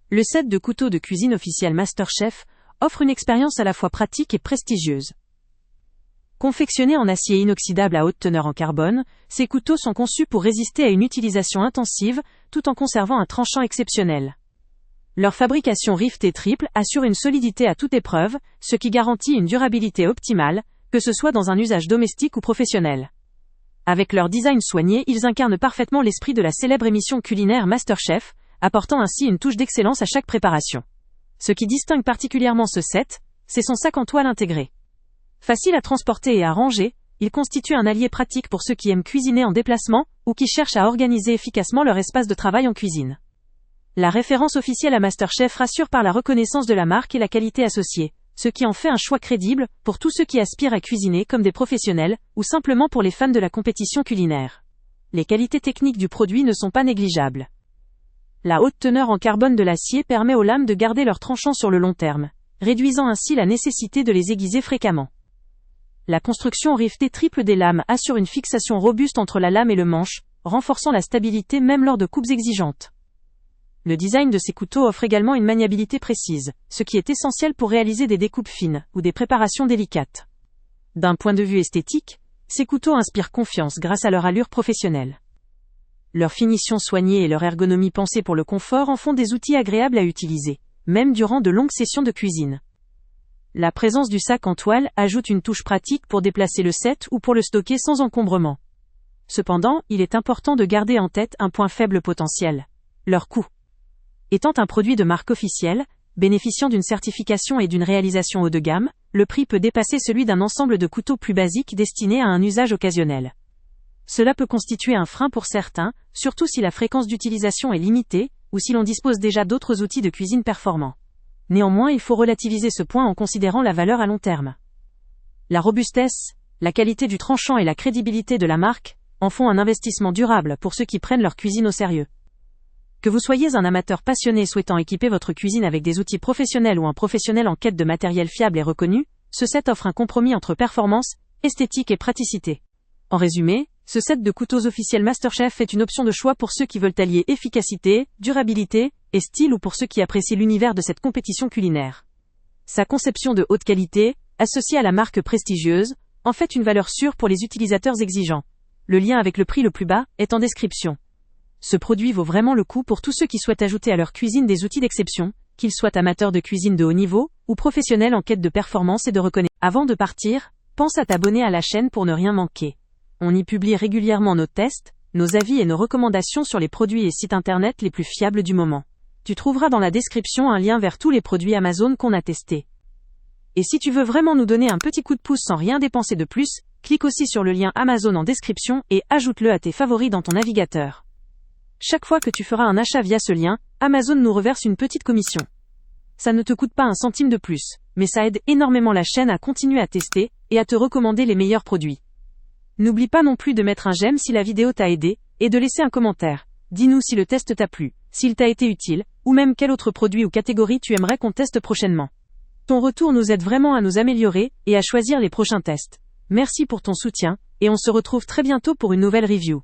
Le set de couteaux de cuisine officiel MasterChef offre une expérience à la fois pratique et prestigieuse. Confectionnés en acier inoxydable à haute teneur en carbone, ces couteaux sont conçus pour résister à une utilisation intensive, tout en conservant un tranchant exceptionnel. Leur fabrication rift et triple assure une solidité à toute épreuve, ce qui garantit une durabilité optimale, que ce soit dans un usage domestique ou professionnel. Avec leur design soigné, ils incarnent parfaitement l'esprit de la célèbre émission culinaire MasterChef, apportant ainsi une touche d'excellence à chaque préparation. Ce qui distingue particulièrement ce set, c'est son sac en toile intégré. Facile à transporter et à ranger, il constitue un allié pratique pour ceux qui aiment cuisiner en déplacement ou qui cherchent à organiser efficacement leur espace de travail en cuisine. La référence officielle à MasterChef rassure par la reconnaissance de la marque et la qualité associée, ce qui en fait un choix crédible pour tous ceux qui aspirent à cuisiner comme des professionnels ou simplement pour les fans de la compétition culinaire. Les qualités techniques du produit ne sont pas négligeables. La haute teneur en carbone de l'acier permet aux lames de garder leur tranchant sur le long terme, réduisant ainsi la nécessité de les aiguiser fréquemment. La construction rivetée triple des lames assure une fixation robuste entre la lame et le manche, renforçant la stabilité même lors de coupes exigeantes. Le design de ces couteaux offre également une maniabilité précise, ce qui est essentiel pour réaliser des découpes fines ou des préparations délicates. D'un point de vue esthétique, ces couteaux inspirent confiance grâce à leur allure professionnelle. Leur finition soignée et leur ergonomie pensée pour le confort en font des outils agréables à utiliser, même durant de longues sessions de cuisine. La présence du sac en toile ajoute une touche pratique pour déplacer le set ou pour le stocker sans encombrement. Cependant, il est important de garder en tête un point faible potentiel: leur coût. Étant un produit de marque officielle, bénéficiant d'une certification et d'une réalisation haut de gamme, le prix peut dépasser celui d'un ensemble de couteaux plus basiques destinés à un usage occasionnel. Cela peut constituer un frein pour certains, surtout si la fréquence d'utilisation est limitée, ou si l'on dispose déjà d'autres outils de cuisine performants. Néanmoins, il faut relativiser ce point en considérant la valeur à long terme. La robustesse, la qualité du tranchant et la crédibilité de la marque en font un investissement durable pour ceux qui prennent leur cuisine au sérieux. Que vous soyez un amateur passionné souhaitant équiper votre cuisine avec des outils professionnels ou un professionnel en quête de matériel fiable et reconnu, ce set offre un compromis entre performance, esthétique et praticité. En résumé, ce set de couteaux officiels MasterChef est une option de choix pour ceux qui veulent allier efficacité, durabilité et style, ou pour ceux qui apprécient l'univers de cette compétition culinaire. Sa conception de haute qualité, associée à la marque prestigieuse, en fait une valeur sûre pour les utilisateurs exigeants. Le lien avec le prix le plus bas est en description. Ce produit vaut vraiment le coup pour tous ceux qui souhaitent ajouter à leur cuisine des outils d'exception, qu'ils soient amateurs de cuisine de haut niveau ou professionnels en quête de performance et de reconnaissance. Avant de partir, pense à t'abonner à la chaîne pour ne rien manquer. On y publie régulièrement nos tests, nos avis et nos recommandations sur les produits et sites internet les plus fiables du moment. Tu trouveras dans la description un lien vers tous les produits Amazon qu'on a testés. Et si tu veux vraiment nous donner un petit coup de pouce sans rien dépenser de plus, clique aussi sur le lien Amazon en description et ajoute-le à tes favoris dans ton navigateur. Chaque fois que tu feras un achat via ce lien, Amazon nous reverse une petite commission. Ça ne te coûte pas un centime de plus, mais ça aide énormément la chaîne à continuer à tester et à te recommander les meilleurs produits. N'oublie pas non plus de mettre un j'aime si la vidéo t'a aidé, et de laisser un commentaire. Dis-nous si le test t'a plu, s'il t'a été utile, ou même quel autre produit ou catégorie tu aimerais qu'on teste prochainement. Ton retour nous aide vraiment à nous améliorer et à choisir les prochains tests. Merci pour ton soutien, et on se retrouve très bientôt pour une nouvelle review.